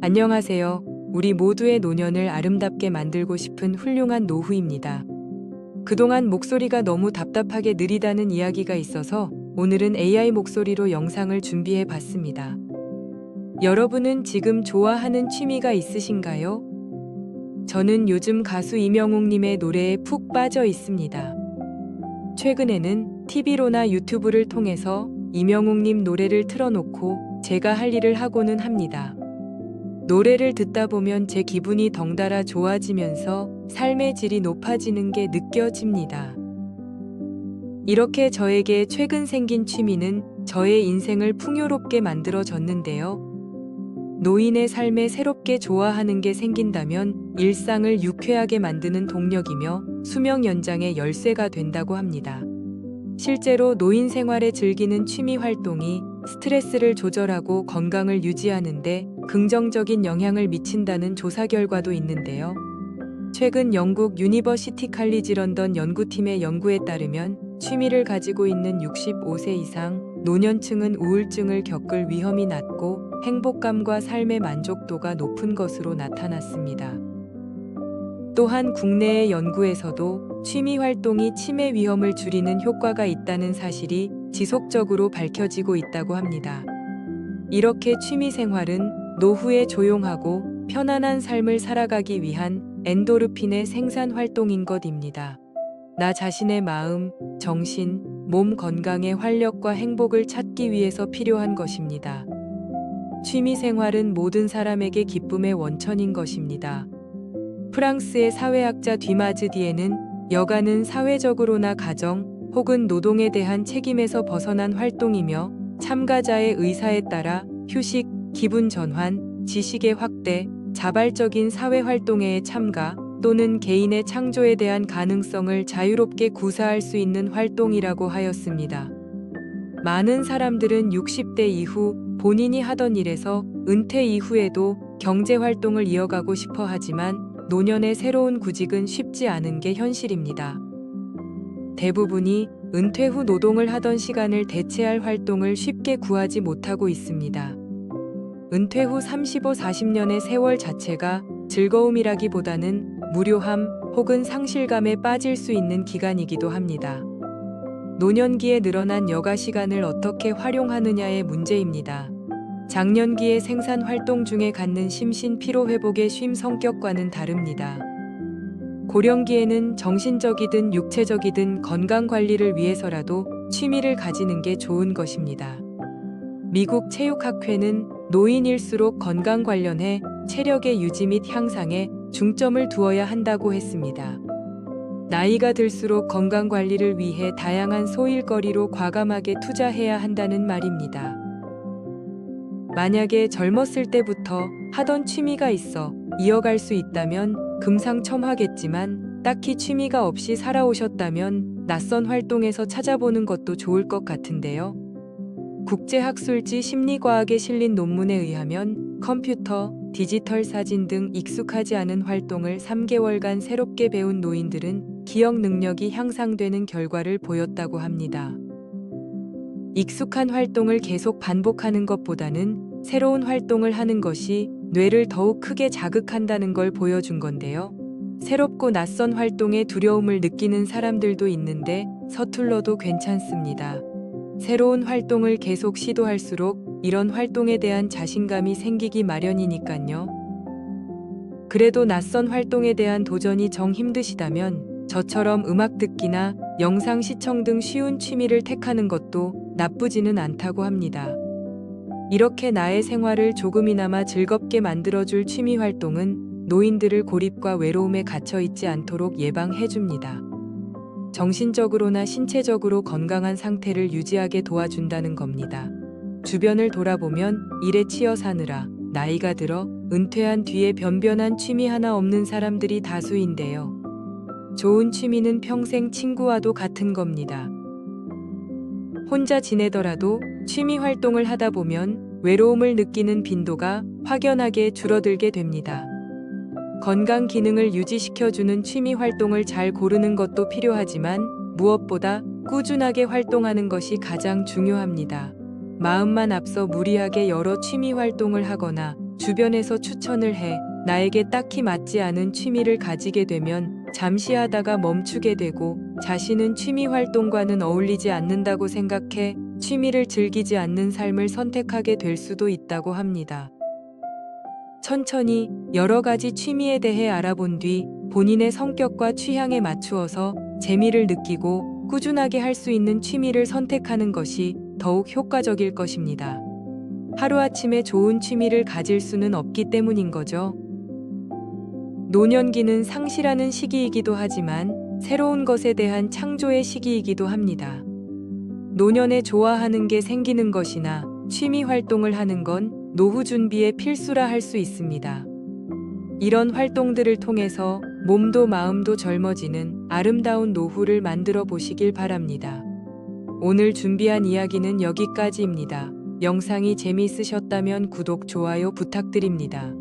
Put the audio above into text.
안녕하세요. 우리 모두의 노년을 아름답게 만들고 싶은 훌륭한 노후입니다. 그동안 목소리가 너무 답답하게 느리다는 이야기가 있어서 오늘은 AI 목소리로 영상을 준비해 봤습니다. 여러분은 지금 좋아하는 취미가 있으신가요? 저는 요즘 가수 이명웅님의 노래에 푹 빠져 있습니다. 최근에는 TV로나 유튜브를 통해서 이명웅님 노래를 틀어놓고 제가 할 일을 하고는 합니다. 노래를 듣다 보면 제 기분이 덩달아 좋아지면서 삶의 질이 높아지는 게 느껴집니다. 이렇게 저에게 최근 생긴 취미는 저의 인생을 풍요롭게 만들어졌는데요. 노인의 삶에 새롭게 좋아하는 게 생긴다면 일상을 유쾌하게 만드는 동력이며 수명 연장의 열쇠가 된다고 합니다. 실제로 노인 생활에 즐기는 취미 활동이 스트레스를 조절하고 건강을 유지하는 데 긍정적인 영향을 미친다는 조사 결과도 있는데요. 최근 영국 유니버시티 칼리지 런던 연구팀의 연구에 따르면 취미를 가지고 있는 65세 이상 노년층은 우울증을 겪을 위험이 낮고 행복감과 삶의 만족도가 높은 것으로 나타났습니다. 또한 국내의 연구에서도 취미 활동이 치매 위험을 줄이는 효과가 있다는 사실이 지속적으로 밝혀지고 있다고 합니다. 이렇게 취미 생활은 노후에 조용하고 편안한 삶을 살아가기 위한 엔도르핀의 생산 활동인 것입니다. 나 자신의 마음, 정신, 몸 건강의 활력과 행복을 찾기 위해서 필요한 것입니다. 취미 생활은 모든 사람에게 기쁨의 원천인 것입니다. 프랑스의 사회학자 뒤마즈 디에는 여가는 사회적으로나 가정 혹은 노동에 대한 책임에서 벗어난 활동이며 참가자의 의사에 따라 휴식, 기분 전환, 지식의 확대, 자발적인 사회 활동에 참가 또는 개인의 창조에 대한 가능성을 자유롭게 구사할 수 있는 활동이라고 하였습니다. 많은 사람들은 60대 이후 본인이 하던 일에서 은퇴 이후에도 경제 활동을 이어가고 싶어 하지만 노년의 새로운 구직은 쉽지 않은 게 현실입니다. 대부분이 은퇴 후 노동을 하던 시간을 대체할 활동을 쉽게 구하지 못하고 있습니다. 은퇴 후 35, 40년의 세월 자체가 즐거움이라기보다는 무료함 혹은 상실감에 빠질 수 있는 기간이기도 합니다. 노년기에 늘어난 여가 시간을 어떻게 활용하느냐의 문제입니다. 장년기의 생산 활동 중에 갖는 심신 피로 회복의 쉼 성격과는 다릅니다. 고령기에는 정신적이든 육체적이든 건강 관리를 위해서라도 취미를 가지는 게 좋은 것입니다. 미국 체육학회는 노인일수록 건강 관련해 체력의 유지 및 향상에 중점을 두어야 한다고 했습니다. 나이가 들수록 건강 관리를 위해 다양한 소일거리로 과감하게 투자해야 한다는 말입니다. 만약에 젊었을 때부터 하던 취미가 있어 이어갈 수 있다면 금상첨화겠지만 딱히 취미가 없이 살아오셨다면 낯선 활동에서 찾아보는 것도 좋을 것 같은데요. 국제학술지 심리과학에 실린 논문에 의하면 컴퓨터, 디지털 사진 등 익숙하지 않은 활동을 3개월간 새롭게 배운 노인들은 기억 능력이 향상되는 결과를 보였다고 합니다. 익숙한 활동을 계속 반복하는 것보다는 새로운 활동을 하는 것이 뇌를 더욱 크게 자극한다는 걸 보여준 건데요. 새롭고 낯선 활동에 두려움을 느끼는 사람들도 있는데 서툴러도 괜찮습니다. 새로운 활동을 계속 시도할수록 이런 활동에 대한 자신감이 생기기 마련이니까요. 그래도 낯선 활동에 대한 도전이 정 힘드시다면 저처럼 음악 듣기나 영상 시청 등 쉬운 취미를 택하는 것도 나쁘지는 않다고 합니다. 이렇게 나의 생활을 조금이나마 즐겁게 만들어줄 취미 활동은 노인들을 고립과 외로움에 갇혀 있지 않도록 예방해줍니다. 정신적으로나 신체적으로 건강한 상태를 유지하게 도와준다는 겁니다. 주변을 돌아보면 일에 치여 사느라 나이가 들어 은퇴한 뒤에 변변한 취미 하나 없는 사람들이 다수인데요. 좋은 취미는 평생 친구와도 같은 겁니다. 혼자 지내더라도 취미 활동을 하다 보면 외로움을 느끼는 빈도가 확연하게 줄어들게 됩니다. 건강 기능을 유지시켜주는 취미 활동을 잘 고르는 것도 필요하지만 무엇보다 꾸준하게 활동하는 것이 가장 중요합니다. 마음만 앞서 무리하게 여러 취미 활동을 하거나 주변에서 추천을 해 나에게 딱히 맞지 않은 취미를 가지게 되면 잠시 하다가 멈추게 되고 자신은 취미 활동과는 어울리지 않는다고 생각해 취미를 즐기지 않는 삶을 선택하게 될 수도 있다고 합니다. 천천히 여러 가지 취미에 대해 알아본 뒤 본인의 성격과 취향에 맞추어서 재미를 느끼고 꾸준하게 할 수 있는 취미를 선택하는 것이 더욱 효과적일 것입니다. 하루아침에 좋은 취미를 가질 수는 없기 때문인 거죠. 노년기는 상실하는 시기이기도 하지만 새로운 것에 대한 창조의 시기이기도 합니다. 노년에 좋아하는 게 생기는 것이나 취미 활동을 하는 건 노후 준비의 필수라 할 수 있습니다. 이런 활동들을 통해서 몸도 마음도 젊어지는 아름다운 노후를 만들어 보시길 바랍니다. 오늘 준비한 이야기는 여기까지입니다. 영상이 재미있으셨다면 구독, 좋아요 부탁드립니다.